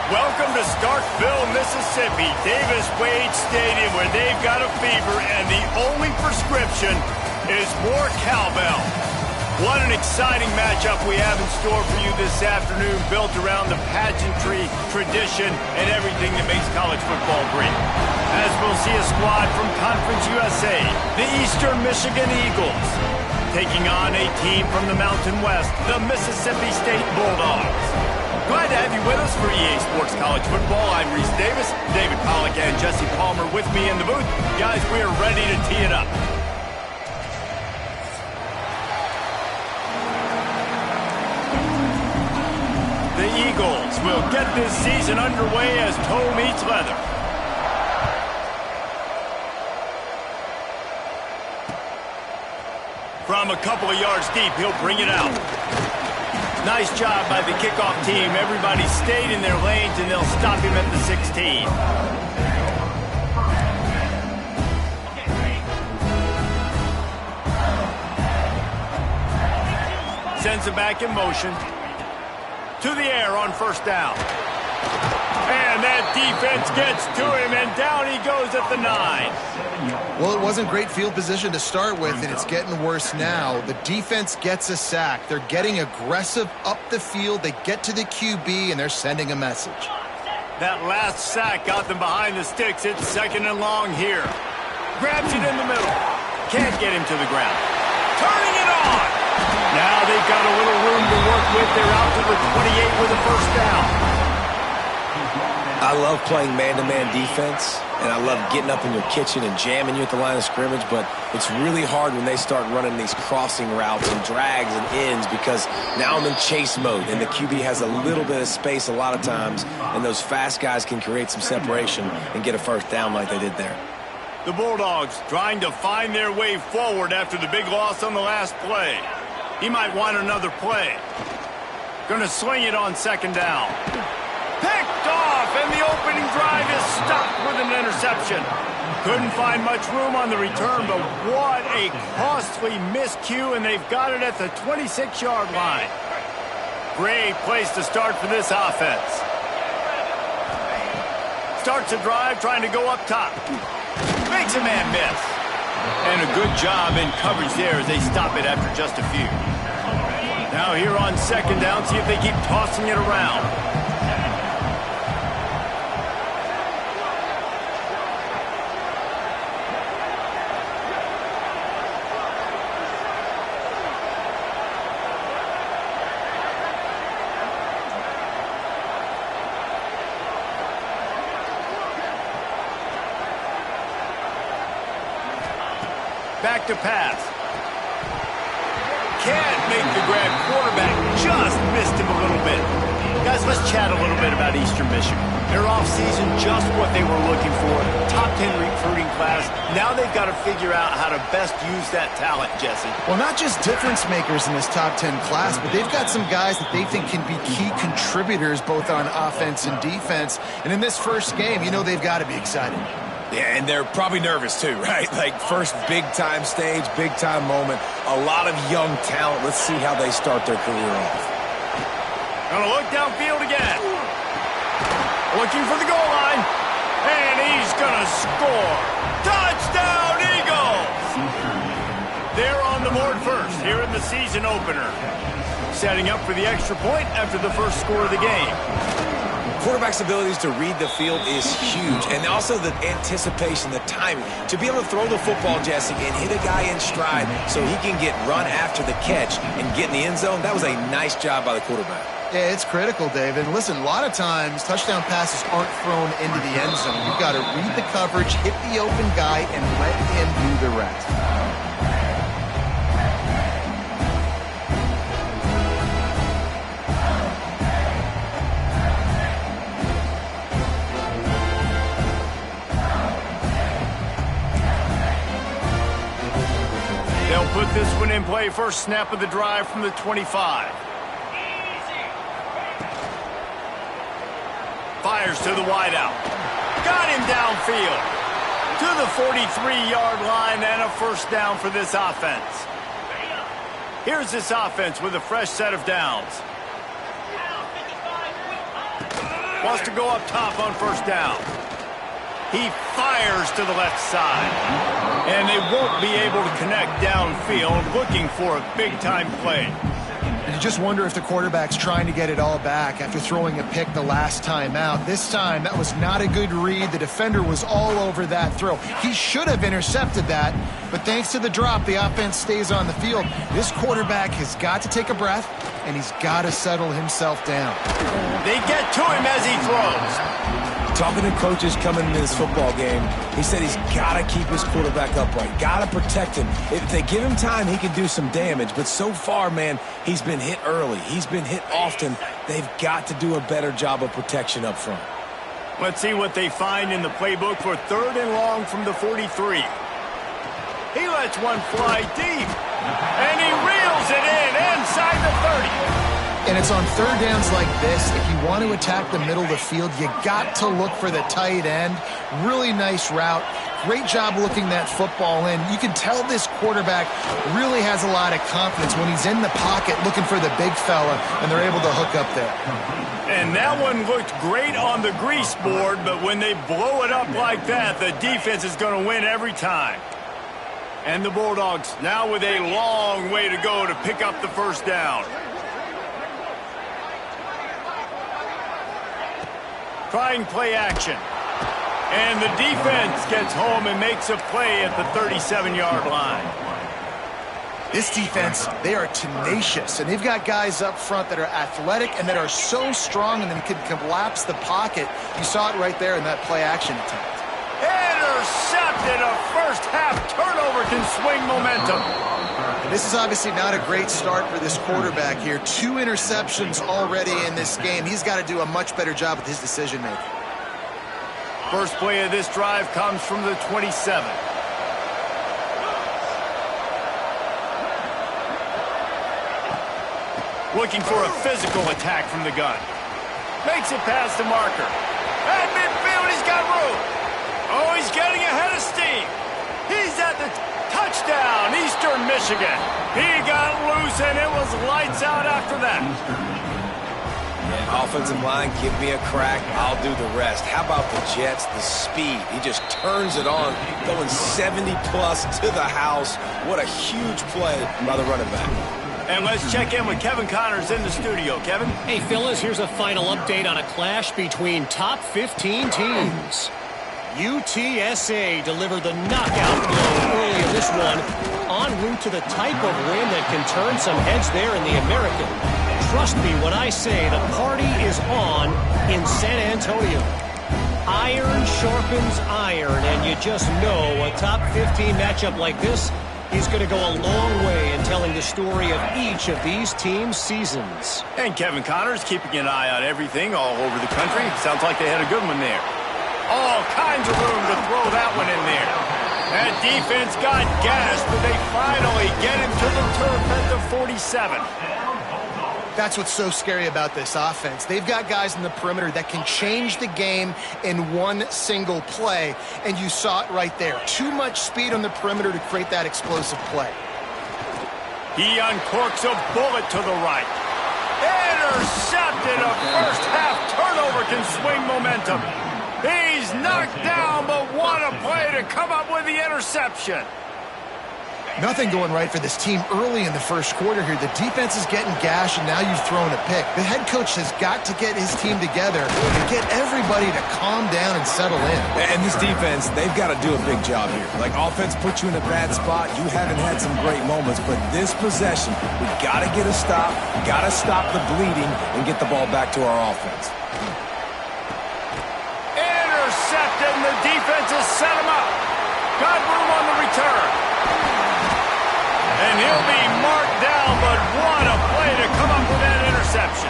Welcome to Starkville, Mississippi, Davis-Wade Stadium, where they've got a fever, and the only prescription is more cowbell. What an exciting matchup we have in store for you this afternoon, built around the pageantry, tradition, and everything that makes college football great. As we'll see a squad from Conference USA, the Eastern Michigan Eagles, taking on a team from the Mountain West, the Mississippi State Bulldogs. Glad to have you with us for EA Sports College Football. I'm Reese Davis, David Pollack, and Jesse Palmer with me in the booth. Guys, we are ready to tee it up. The Eagles will get this season underway as toe meets leather. From a couple of yards deep, he'll bring it out. Nice job by the kickoff team. Everybody stayed in their lanes, and they'll stop him at the 16. Sends it back in motion. To the air on first down. And that defense gets to him, and down he goes at the 9. Well, it wasn't great field position to start with, and it's getting worse now. The defense gets a sack. They're getting aggressive up the field. They get to the QB, and they're sending a message. That last sack got them behind the sticks. It's second and long here. Grabs it in the middle. Can't get him to the ground. Turning it on. Now they've got a little room to work with. They're out to the 28 with a first down. I love playing man-to-man defense, and I love getting up in your kitchen and jamming you at the line of scrimmage, but it's really hard when they start running these crossing routes and drags and ends because now I'm in chase mode, and the QB has a little bit of space a lot of times, and those fast guys can create some separation and get a first down like they did there. The Bulldogs trying to find their way forward after the big loss on the last play. He might want another play. Going to sling it on second down. Picked off, and the opening drive is stopped with an interception. Couldn't find much room on the return, but what a costly miscue, and they've got it at the 26-yard line. Great place to start for this offense. Starts a drive trying to go up top. Makes a man miss. And a good job in coverage there as they stop it after just a few. Now here on second down, see if they keep tossing it around. Back to pass. Can't make the grab. Quarterback just missed him a little bit. Guys, let's chat a little bit about Eastern Michigan. Their offseason, just what they were looking for. Top 10 recruiting class. Now they've got to figure out how to best use that talent, Jesse. Well, not just difference makers in this top 10 class, but they've got some guys that they think can be key contributors both on offense and defense. And in this first game, you know they've got to be excited. Yeah, and they're probably nervous too, right? Like first big-time stage, big-time moment. A lot of young talent. Let's see how they start their career off. Gonna look downfield again. Looking for the goal line. And he's gonna score. Touchdown, Eagles! They're on the board first here in the season opener. Setting up for the extra point after the first score of the game. Quarterback's abilities to read the field is huge, and also the anticipation, the timing. To be able to throw the football, Jesse, and hit a guy in stride so he can get run after the catch and get in the end zone, that was a nice job by the quarterback. Yeah, it's critical, David. And listen, a lot of times touchdown passes aren't thrown into the end zone. You've got to read the coverage, hit the open guy, and let him do the rest. They'll put this one in play. First snap of the drive from the 25. Fires to the wideout. Got him downfield. To the 43-yard line and a first down for this offense. Here's this offense with a fresh set of downs. Wants to go up top on first down. He fires to the left side. And they won't be able to connect downfield, looking for a big-time play. And you just wonder if the quarterback's trying to get it all back after throwing a pick the last time out. This time, that was not a good read. The defender was all over that throw. He should have intercepted that, but thanks to the drop, the offense stays on the field. This quarterback has got to take a breath, and he's got to settle himself down. They get to him as he throws. Talking to coaches coming into this football game, he said he's got to keep his quarterback upright, got to protect him. If they give him time, he can do some damage. But so far, man, he's been hit early. He's been hit often. They've got to do a better job of protection up front. Let's see what they find in the playbook for 3rd and long from the 43. He lets one fly deep, and he reels it in inside the 30. And it's on 3rd downs like this. If you want to attack the middle of the field, you got to look for the tight end. Really nice route. Great job looking that football in. You can tell this quarterback really has a lot of confidence when he's in the pocket looking for the big fella, and they're able to hook up there. And that one looked great on the grease board, but when they blow it up like that, the defense is going to win every time. And the Bulldogs now with a long way to go to pick up the first down. Trying play action. And the defense gets home and makes a play at the 37-yard line. This defense, they are tenacious, and they've got guys up front that are athletic and that are so strong and then can collapse the pocket. You saw it right there in that play action attempt. Intercepted. A first-half turnover can swing momentum. This is obviously not a great start for this quarterback here. 2 interceptions already in this game. He's got to do a much better job with his decision-making. First play of this drive comes from the 27. Looking for a physical attack from the gun. Makes it past the marker. At midfield, he's got room. Oh, he's getting ahead of steam. He's at the touchdown, Eastern Michigan. He got loose, and it was lights out after that. Yeah, offensive line, give me a crack, I'll do the rest. How about the Jets, the speed? He just turns it on, going 70-plus to the house. What a huge play by the running back. And let's check in with Kevin Connors in the studio. Kevin? Hey, fellas, here's a final update on a clash between top 15 teams. UTSA delivered the knockout blow early in this one, en route to the type of win that can turn some heads there in the American. Trust me when I say the party is on in San Antonio. Iron sharpens iron, and you just know a top 15 matchup like this is going to go a long way in telling the story of each of these teams' seasons. And Kevin Connors keeping an eye on everything all over the country. Sounds like they had a good one there. All kinds of room to throw that one in there. That defense got gassed, but they finally get him to the turf at the 47. That's what's so scary about this offense. They've got guys in the perimeter that can change the game in one single play, and you saw it right there. Too much speed on the perimeter to create that explosive play. He uncorks a bullet to the right. Intercepted. A first-half turnover can swing momentum. He's knocked down, but what a play to come up with the interception. Nothing going right for this team early in the first quarter here. The defense is getting gashed, and now you've thrown a pick. The head coach has got to get his team together and get everybody to calm down and settle in. And this defense, they've got to do a big job here. Like, offense puts you in a bad spot. You haven't had some great moments, but this possession, we got to get a stop, got to stop the bleeding, and get the ball back to our offense. Intercepted, and the defense has set him up. Got room on the return. And he'll be marked down, but what a play to come up with that interception.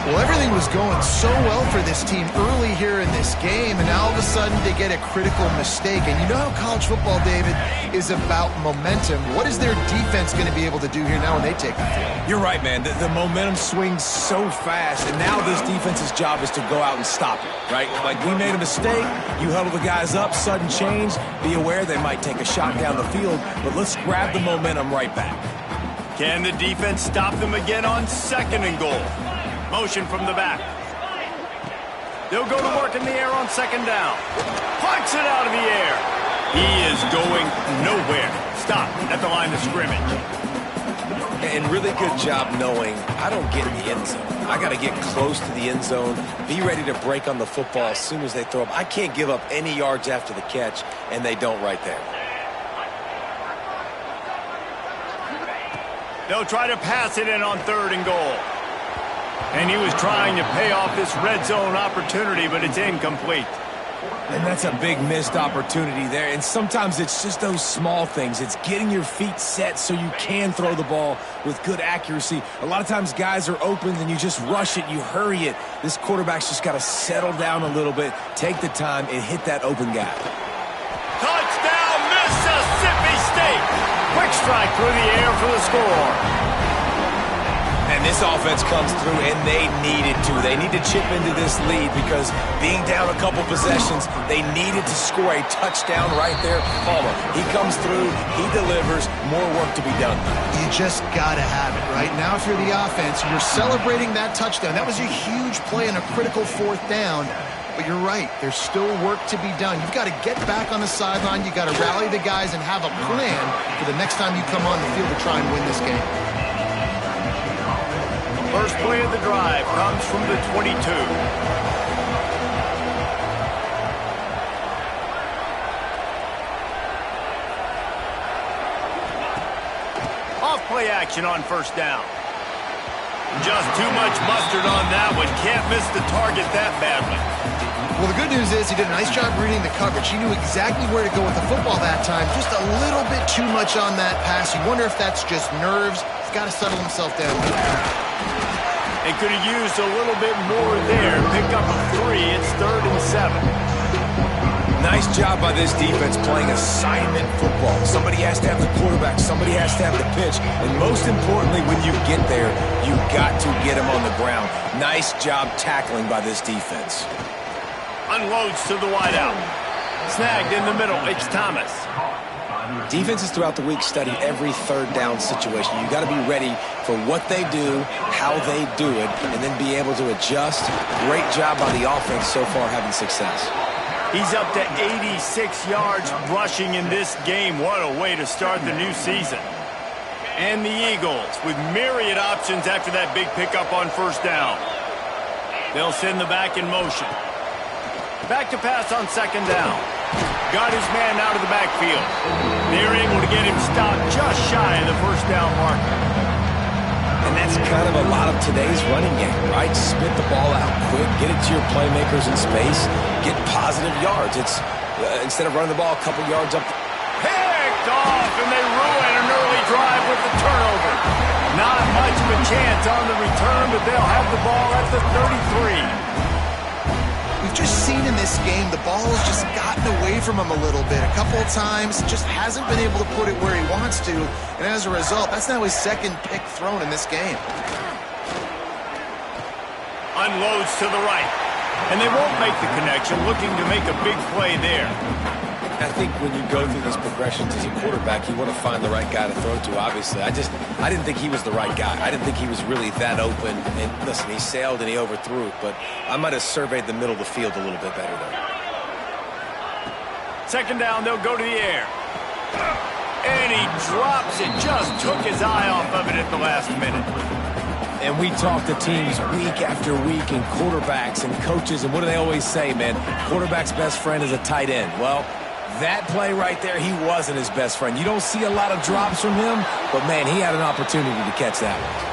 Well, everything was going so well for this team early here in this game, and now all of a sudden they get a critical mistake. And you know how college football, David, is about momentum. What is their defense going to be able to do here now when they take the field? You're right, man. The momentum swings so fast, and now this defense's job is to go out and stop it, right? Like, we made a mistake, you huddle the guys up, sudden change, be aware they might take a shot down the field, but let's grab the momentum right back. Can the defense stop them again on 2nd and goal? Motion from the back. They'll go to work in the air on second down. Punts it out of the air. He is going nowhere. Stop at the line of scrimmage. And really good job knowing I don't get in the end zone. I got to get close to the end zone, be ready to break on the football as soon as they throw up. I can't give up any yards after the catch, and they don't right there. They'll try to pass it in on 3rd and goal. And he was trying to pay off this red zone opportunity, but it's incomplete. And that's a big missed opportunity there. And sometimes it's just those small things. It's getting your feet set so you can throw the ball with good accuracy. A lot of times guys are open and you just rush it, you hurry it. This quarterback's just got to settle down a little bit, take the time, and hit that open guy. Touchdown, Mississippi State! Quick strike through the air for the score. And this offense comes through, and they needed to. They need to chip into this lead because being down a couple possessions, they needed to score a touchdown right there. Palmer, he comes through, he delivers, more work to be done. You just got to have it, right? Now if you're the offense, you're celebrating that touchdown. That was a huge play and a critical 4th down. But you're right, there's still work to be done. You've got to get back on the sideline. You've got to rally the guys and have a plan for the next time you come on the field to try and win this game. First play of the drive comes from the 22. Off play action on 1st down. Just too much mustard on that one. Can't miss the target that badly. Well, the good news is he did a nice job reading the coverage. He knew exactly where to go with the football that time. Just a little bit too much on that pass. You wonder if that's just nerves. He's got to settle himself down. They could have used a little bit more there. Pick up a 3. It's 3rd and 7. Nice job by this defense playing assignment football. Somebody has to have the quarterback. Somebody has to have the pitch. And most importantly, when you get there, you got to get him on the ground. Nice job tackling by this defense. Unloads to the wideout. Snagged in the middle. It's Thomas. Defenses throughout the week study every 3rd down situation. You got to be ready for what they do, how they do it, and then be able to adjust. Great job by the offense so far having success. He's up to 86 yards rushing in this game. What a way to start the new season. And the Eagles with myriad options after that big pickup on 1st down. They'll send the back in motion. Back to pass on 2nd down. Got his man out of the backfield. They're able to get him stopped just shy of the 1st down marker. And that's kind of a lot of today's running game, right? Spit the ball out quick, get it to your playmakers in space, get positive yards. It's instead of running the ball a couple yards up. Picked off, and they ruin an early drive with the turnover. Not much of a chance on the return, but they'll have the ball at the 33. We've just seen in this game the ball's just gotten away from him a little bit. A couple of times, just hasn't been able to put it where he wants to. And as a result, that's now his 2nd pick thrown in this game. Unloads to the right. And they won't make the connection, looking to make a big play there. I think when you go through these progressions as a quarterback, you want to find the right guy to throw to, obviously. I didn't think he was the right guy. I didn't think he was really that open. And listen, he sailed and he overthrew it, but I might have surveyed the middle of the field a little bit better there. 2nd down, they'll go to the air. And he drops it. Just took his eye off of it at the last minute. And we talk to teams week after week and quarterbacks and coaches, and what do they always say, man? Quarterback's best friend is a tight end. Well, that play right there, he wasn't his best friend. You don't see a lot of drops from him, but, man, he had an opportunity to catch that one.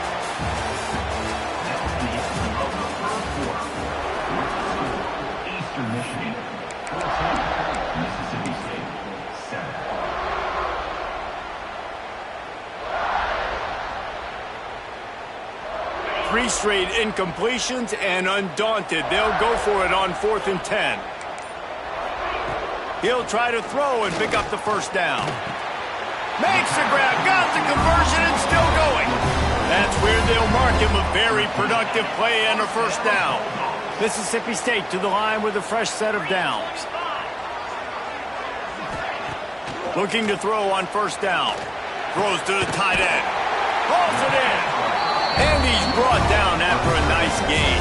3 straight incompletions, and undaunted, they'll go for it on 4th and 10. He'll try to throw and pick up the 1st down. Makes the grab, got the conversion, and still going. That's where they'll mark him a very productive play and a 1st down. Mississippi State to the line with a fresh set of downs. Looking to throw on 1st down. Throws to the tight end. Hauls it in. And he's brought down after a nice gain.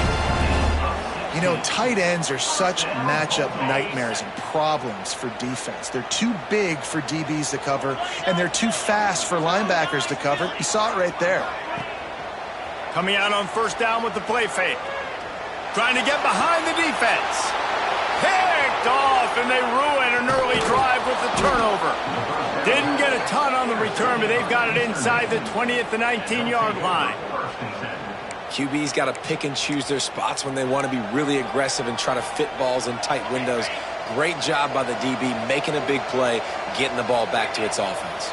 You know, tight ends are such matchup nightmares and problems for defense. They're too big for DBs to cover, and they're too fast for linebackers to cover. You saw it right there. Coming out on first down with the play fake. Trying to get behind the defense. Picked off, and they ruin an early drive with the turnover. Didn't get a ton on the return, but they've got it inside the 20 at the 19-yard line. QB's got to pick and choose their spots when they want to be really aggressive and try to fit balls in tight windows. Great job by the DB making a big play, getting the ball back to its offense.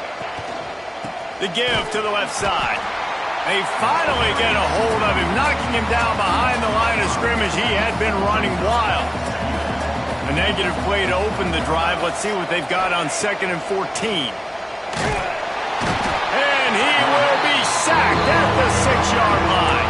The give to the left side. They finally get a hold of him, knocking him down behind the line of scrimmage. He had been running wild. A negative play to open the drive. Let's see what they've got on 2nd and 14. And he will be sacked at the 6-yard line.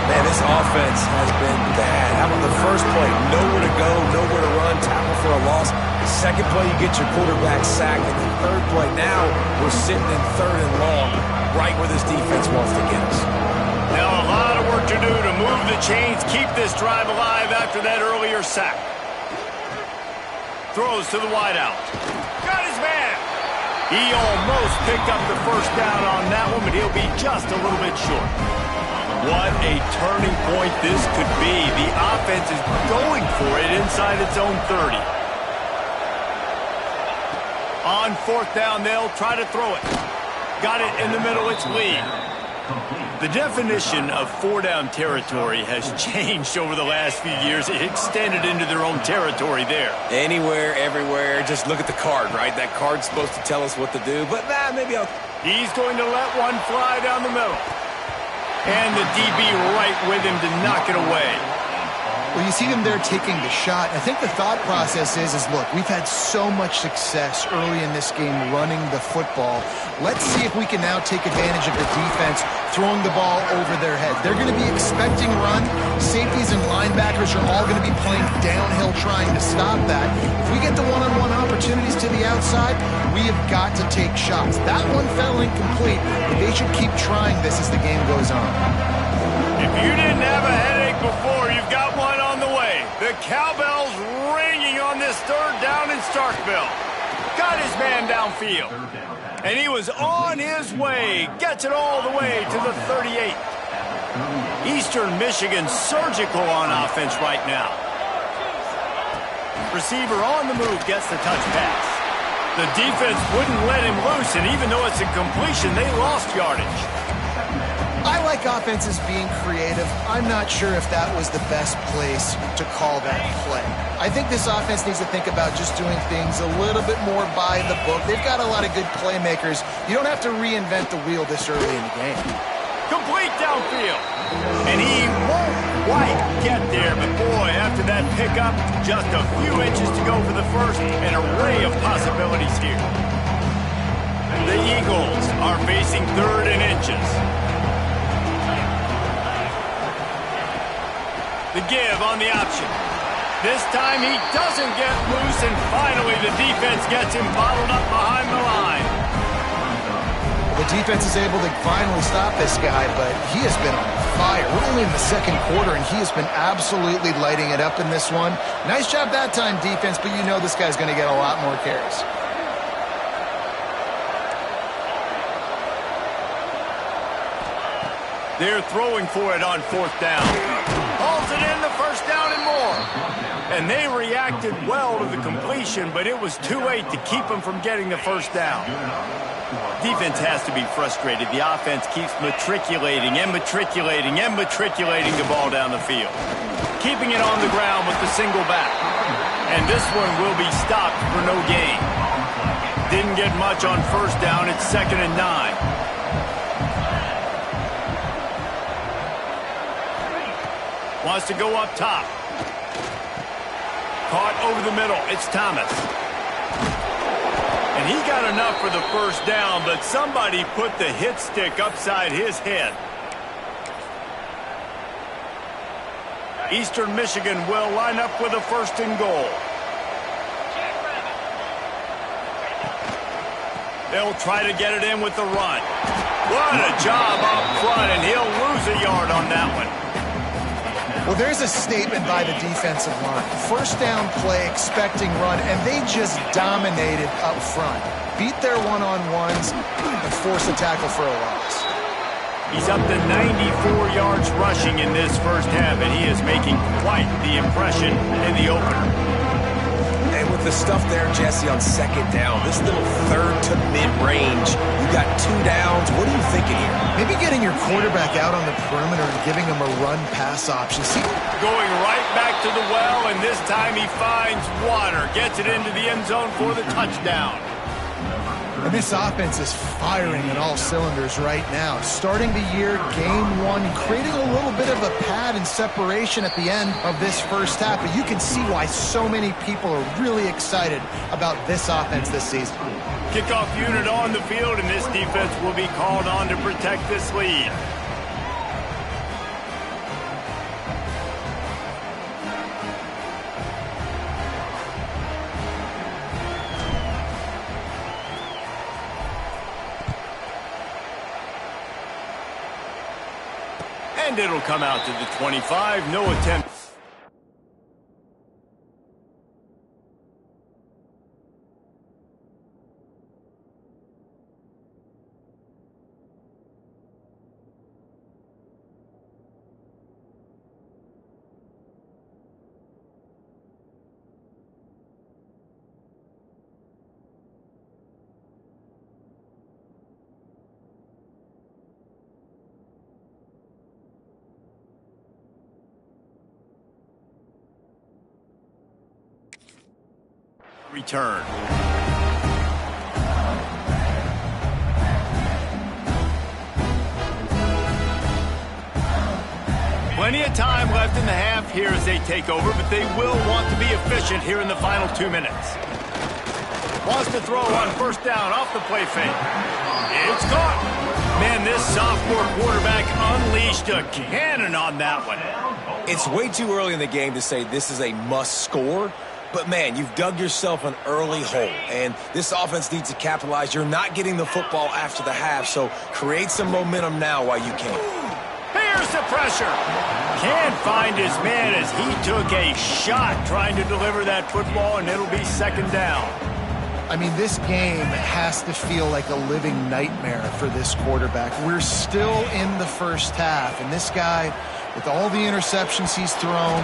Man, this offense has been bad. How about the first play? Nowhere to go, nowhere to run, tackle for a loss. The second play, you get your quarterback sacked. And the third play, now we're sitting in 3rd and long, right where this defense wants to get us. Now a lot of work to do to move the chains, keep this drive alive after that earlier sack. Throws to the wideout. Got his man. He almost picked up the first down on that one, but he'll be just a little bit short. What a turning point this could be. The offense is going for it inside its own 30. On 4th down, they'll try to throw it. Got it in the middle, it's Lee. The definition of 4-down territory has changed over the last few years. It extended into their own territory there. Anywhere, everywhere, just look at the card, right? That card's supposed to tell us what to do, but maybe I'll... He's going to let one fly down the middle. And the DB right with him to knock it away. Well, you see them there taking the shot. I think the thought process is look, we've had so much success early in this game running the football. Let's see if we can now take advantage of the defense throwing the ball over their head. They're going to be expecting run. Safeties and linebackers are all going to be playing downhill trying to stop that. If we get the one-on-one opportunities to the outside, we have got to take shots. That one fell incomplete, but they should keep trying this as the game goes on. If you didn't have a headache before, you've got one on the way. The cowbell's ringing on this 3rd down in Starkville. Got his man downfield. And he was on his way. Gets it all the way to the 38. Eastern Michigan surgical on offense right now. Receiver on the move gets the touch pass. The defense wouldn't let him loose, and even though it's a completion, they lost yardage. I like offenses being creative. I'm not sure if that was the best place to call that play. I think this offense needs to think about just doing things a little bit more by the book. They've got a lot of good playmakers. You don't have to reinvent the wheel this early in the game. Complete downfield. And he won't quite get there, but boy, after that pickup, just a few inches to go for the first. An array of possibilities here. The Eagles are facing 3rd and inches. The give on the option. This time he doesn't get loose, and finally the defense gets him bottled up behind the line. The defense is able to finally stop this guy, but he has been on fire. We're only in the 2nd quarter, and he has been absolutely lighting it up in this one. Nice job that time, defense, but you know this guy's going to get a lot more carries. They're throwing for it on 4th down. Hauls it in the 1st down and more. And they reacted well to the completion, but it was too late to keep them from getting the 1st down. Defense has to be frustrated. The offense keeps matriculating and matriculating and matriculating the ball down the field. Keeping it on the ground with the single back. And this one will be stopped for no gain. Didn't get much on 1st down. It's 2nd and 9. Wants to go up top. Caught over the middle. It's Thomas. And he got enough for the 1st down, but somebody put the hit stick upside his head. Eastern Michigan will line up with a 1st and goal. They'll try to get it in with the run. What a job up front, and he'll lose a yard on that one. Well, there's a statement by the defensive line. First down play, expecting run, and they just dominated up front. Beat their one-on-ones and force a tackle for a loss. He's up to 94 yards rushing in this first half, and he is making quite the impression in the opener. And with the stuff there, Jesse, on second down, this little third to mid-range, you got 2 downs. What are you thinking here? Maybe getting your quarterback out on the perimeter and giving him a run-pass option. See, going right back to the well, and this time he finds water. Gets it into the end zone for the touchdown. and this offense is firing on all cylinders right now. Starting the year, game one, creating a little bit of a pad and separation at the end of this first half. But you can see why so many people are really excited about this offense this season. Kickoff unit on the field, and this defense will be called on to protect this lead. And it'll come out to the 25. No attempt. Return. Plenty of time left in the half here as they take over, but they will want to be efficient here in the final 2 minutes. Wants to throw on first down off the play fake. It's caught. Man, this sophomore quarterback unleashed a cannon on that one. It's way too early in the game to say this is a must score. But, man, you've dug yourself an early hole, and this offense needs to capitalize. You're not getting the football after the half, so create some momentum now while you can. Here's the pressure. Can't find his man as he took a shot trying to deliver that football, and it'll be second down. I mean, this game has to feel like a living nightmare for this quarterback. We're still in the first half, and this guy, with all the interceptions he's thrown,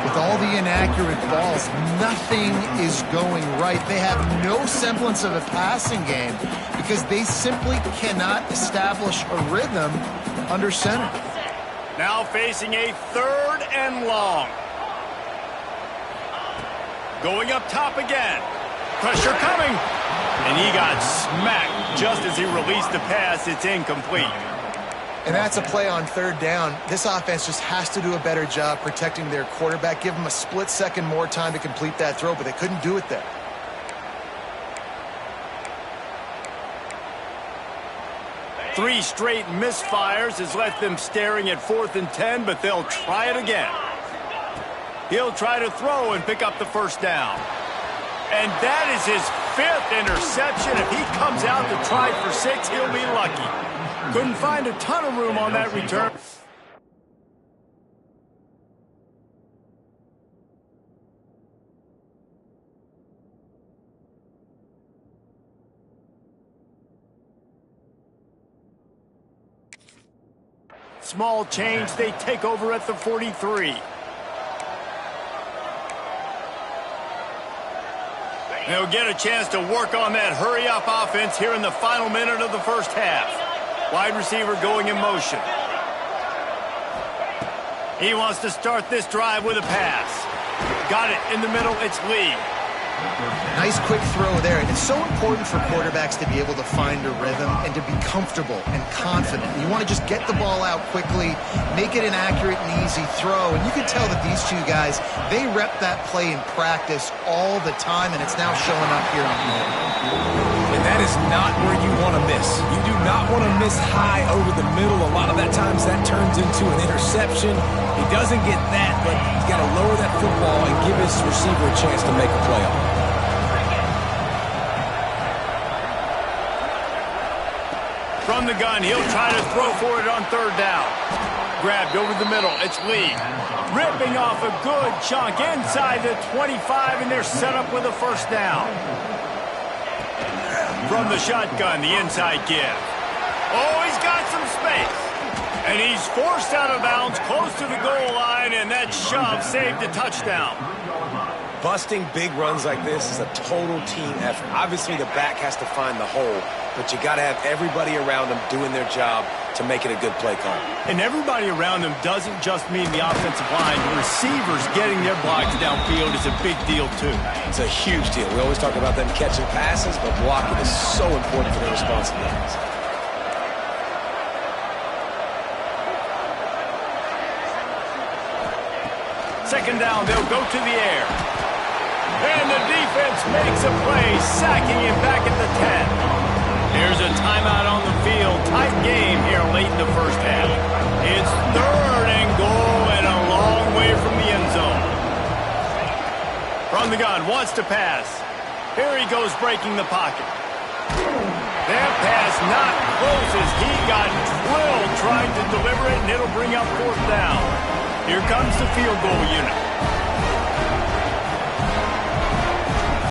with all the inaccurate balls, nothing is going right. They have no semblance of a passing game because they simply cannot establish a rhythm under center. Now facing a 3rd and long. Going up top again. Pressure coming. And he got smacked just as he released the pass. It's incomplete. And that's a play on 3rd down. This offense just has to do a better job protecting their quarterback. Give them a split second more time to complete that throw, but they couldn't do it there. Three straight misfires has left them staring at 4th and 10, but they'll try it again. He'll try to throw and pick up the first down. And that is his 5th interception. If he comes out to try for 6, he'll be lucky. Couldn't find a ton of room on that return. Small change, they take over at the 43. They'll get a chance to work on that hurry-up offense here in the final minute of the first half. Wide receiver going in motion. He wants to start this drive with a pass. Got it in the middle, it's Lee. Nice quick throw there, and it's so important for quarterbacks to be able to find a rhythm and to be comfortable and confident. You want to just get the ball out quickly, make it an accurate and easy throw, and you can tell that these two guys, they rep that play in practice all the time, and it's now showing up here on the field. And that is not where you want to miss. You do not want to miss high over the middle. A lot of that times that turns into an interception. He doesn't get that, but he's got to lower that football and give his receiver a chance to make a play on it. From the gun, he'll try to throw for it on 3rd down. grabbed over the middle. It's Lee. Ripping off a good chunk inside the 25, and they're set up with a first down. From the shotgun, the inside give. Oh, he's got some space. And he's forced out of bounds close to the goal line, and that shove saved a touchdown. Busting big runs like this is a total team effort. Obviously, the back has to find the hole, but you got to have everybody around them doing their job to make it a good play call. And everybody around them doesn't just mean the offensive line. The receivers getting their blocks downfield is a big deal, too. It's a huge deal. We always talk about them catching passes, but blocking is so important for their responsibilities. Second down, they'll go to the air. And the defense makes a play, sacking him back at the 10. Here's a timeout on the field. Tight game here late in the first half. It's 3rd and goal and a long way from the end zone. From the gun, wants to pass. Here he goes breaking the pocket. That pass not close as he got drilled trying to deliver it, and it'll bring up 4th down. Here comes the field goal unit.